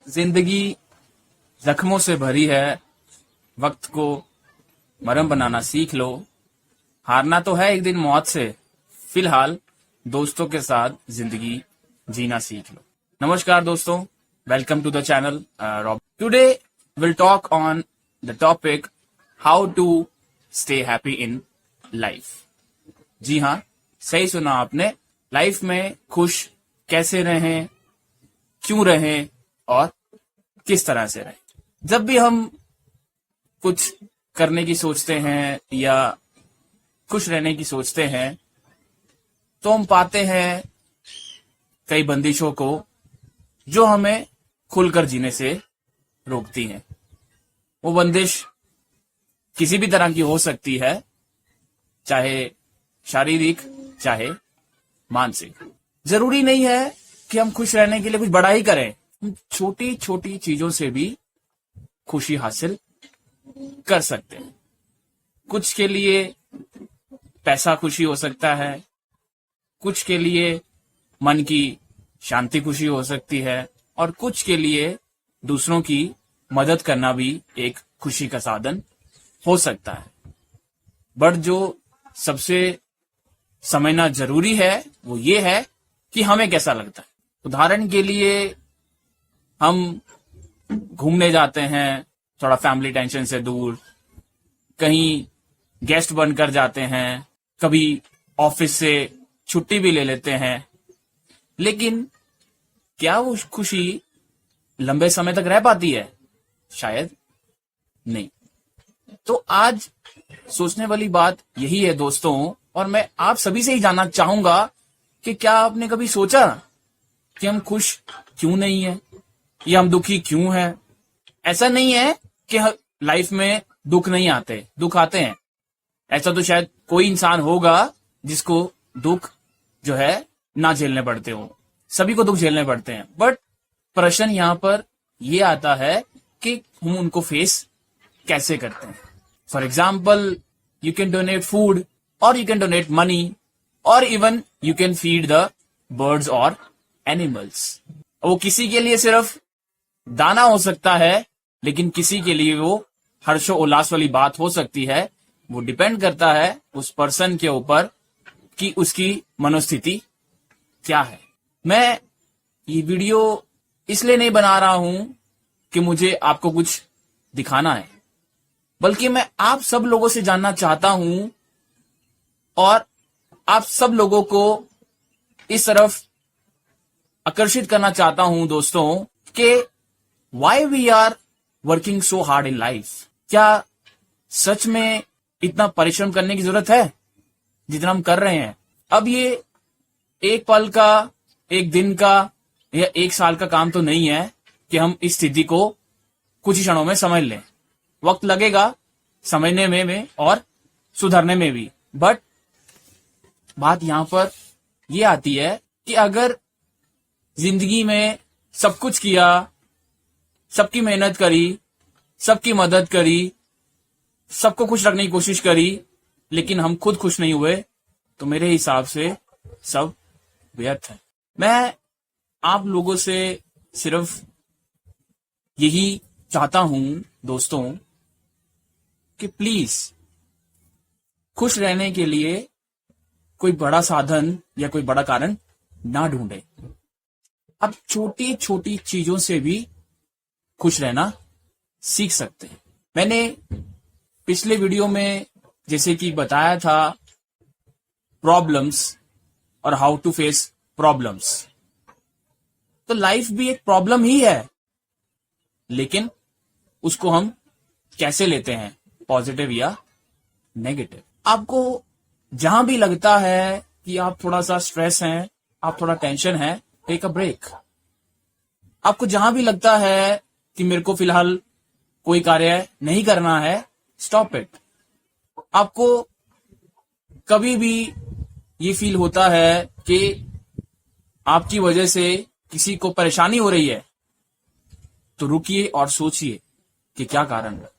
जिंदगी जख्मों से भरी है, वक्त को मरहम बनाना सीख लो। हारना तो है एक दिन मौत से, फिलहाल दोस्तों के साथ जिंदगी जीना सीख लो। नमस्कार दोस्तों, welcome to the channel Rob. Today will talk on the topic how to stay happy in life. जी हाँ, सही सुना आपने। लाइफ में खुश कैसे रहें, क्यों रहें और किस तरह से रहें। जब भी हम कुछ करने की सोचते हैं या खुश रहने की सोचते हैं तो हम पाते हैं कई बंदिशों को जो हमें खुलकर जीने से रोकती हैं। वो बंदिश किसी भी तरह की हो सकती है, चाहे शारीरिक चाहे मानसिक। जरूरी नहीं है कि हम खुश रहने के लिए कुछ बड़ा ही करें, हम छोटी छोटी चीजों से भी खुशी हासिल कर सकते हैं। कुछ के लिए पैसा खुशी हो सकता है, कुछ के लिए मन की शांति खुशी हो सकती है और कुछ के लिए दूसरों की मदद करना भी एक खुशी का साधन हो सकता है। बट जो सबसे समझना जरूरी है वो ये है कि हमें कैसा लगता है। उदाहरण के लिए हम घूमने जाते हैं थोड़ा फैमिली टेंशन से दूर, कहीं गेस्ट बनकर जाते हैं, कभी ऑफिस से छुट्टी भी ले लेते हैं, लेकिन क्या वो खुशी लंबे समय तक रह पाती है? शायद नहीं। तो आज सोचने वाली बात यही है दोस्तों, और मैं आप सभी से ही जानना चाहूंगा कि क्या आपने कभी सोचा कि हम खुश क्यों नहीं है या हम दुखी क्यों हैं? ऐसा नहीं है कि लाइफ में दुख नहीं आते, दुख आते हैं। ऐसा तो शायद कोई इंसान होगा जिसको दुख जो है ना झेलने पड़ते हो। सभी को दुख झेलने पड़ते हैं, बट प्रश्न यहाँ पर ये आता है कि हम उनको फेस कैसे करते हैं। For example, you can donate food और यू कैन डोनेट मनी और even you can feed the birds और एनिमल्स। वो किसी के लिए सिर्फ दाना हो सकता है, लेकिन किसी के लिए वो हर्षो उल्लास वाली बात हो सकती है। वो डिपेंड करता है उस पर्सन के ऊपर कि उसकी मनोस्थिति क्या है। मैं ये वीडियो इसलिए नहीं बना रहा हूं कि मुझे आपको कुछ दिखाना है, बल्कि मैं आप सब लोगों से जानना चाहता हूं और आप सब लोगों को इस तरफ आकर्षित करना चाहता हूं दोस्तों कि why we are working so hard in life. क्या सच में इतना परिश्रम करने की जरूरत है जितना हम कर रहे हैं? अब ये एक पल का, एक दिन का या एक साल का काम तो नहीं है कि हम इस स्थिति को कुछ ही क्षणों में समझ लें। वक्त लगेगा समझने में और सुधरने में भी। बट बात यहां पर यह आती है कि अगर जिंदगी में सब कुछ किया, सबकी मेहनत करी, सबकी मदद करी, सबको खुश रखने की कोशिश करी, लेकिन हम खुद खुश नहीं हुए, तो मेरे हिसाब से सब व्यर्थ है। मैं आप लोगों से सिर्फ यही चाहता हूं दोस्तों कि प्लीज खुश रहने के लिए कोई बड़ा साधन या कोई बड़ा कारण ना ढूंढे। अब छोटी छोटी चीजों से भी खुश रहना सीख सकते हैं। मैंने पिछले वीडियो में जैसे कि बताया था प्रॉब्लम्स और हाउ टू फेस प्रॉब्लम्स। तो लाइफ भी एक प्रॉब्लम ही है, लेकिन उसको हम कैसे लेते हैं, पॉजिटिव या नेगेटिव। आपको जहां भी लगता है कि आप थोड़ा सा स्ट्रेस हैं, आप थोड़ा टेंशन है, टेक अ ब्रेक। आपको जहां भी लगता है कि मेरे को फिलहाल कोई कार्य नहीं करना है, स्टॉप इट। आपको कभी भी ये फील होता है कि आपकी वजह से किसी को परेशानी हो रही है, तो रुकिए और सोचिए कि क्या कारण है।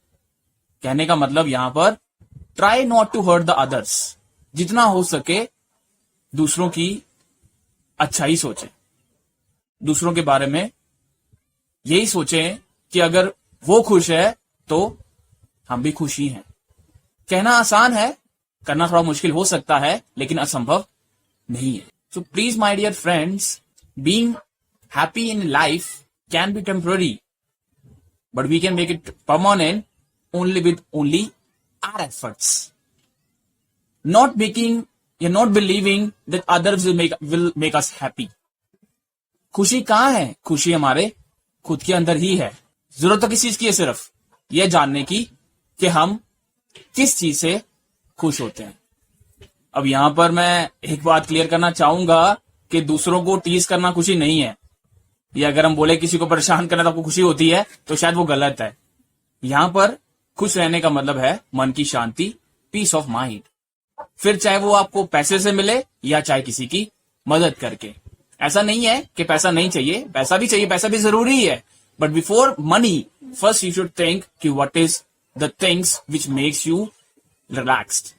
कहने का मतलब यहां पर try not to hurt the others. जितना हो सके दूसरों की अच्छा ही सोचें, दूसरों के बारे में यही सोचें कि अगर वो खुश है तो हम भी खुश ही हैं। कहना आसान है, करना थोड़ा मुश्किल हो सकता है, लेकिन असंभव नहीं है। So please my dear friends, being happy in life can be temporary, but we can make it permanent only with only our efforts. Not making, you're not believing that others will make us happy. खुशी कहां है? खुशी हमारे खुद के अंदर ही है। जरूरत तो किस चीज की है? सिर्फ यह जानने की कि हम किस चीज से खुश होते हैं। अब यहां पर मैं एक बात क्लियर करना चाहूंगा कि दूसरों को टीज करना खुशी नहीं है, या अगर हम बोले किसी को परेशान करना तो आपको खुशी होती है, तो शायद वो गलत है। यहां पर खुश रहने का मतलब है मन की शांति, पीस ऑफ माइंड। फिर चाहे वो आपको पैसे से मिले या चाहे किसी की मदद करके। ऐसा नहीं है कि पैसा नहीं चाहिए, पैसा भी चाहिए, पैसा भी जरूरी है, but before money first you should think कि what is the things which makes you relaxed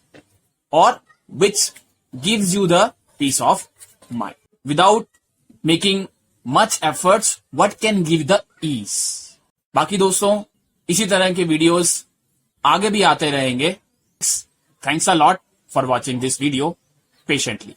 और which gives you the peace of mind. Without making much efforts, what can give the ease? बाकी दोस्तों, इसी तरह के videos आगे भी आते रहेंगे। Thanks a lot for watching this video patiently.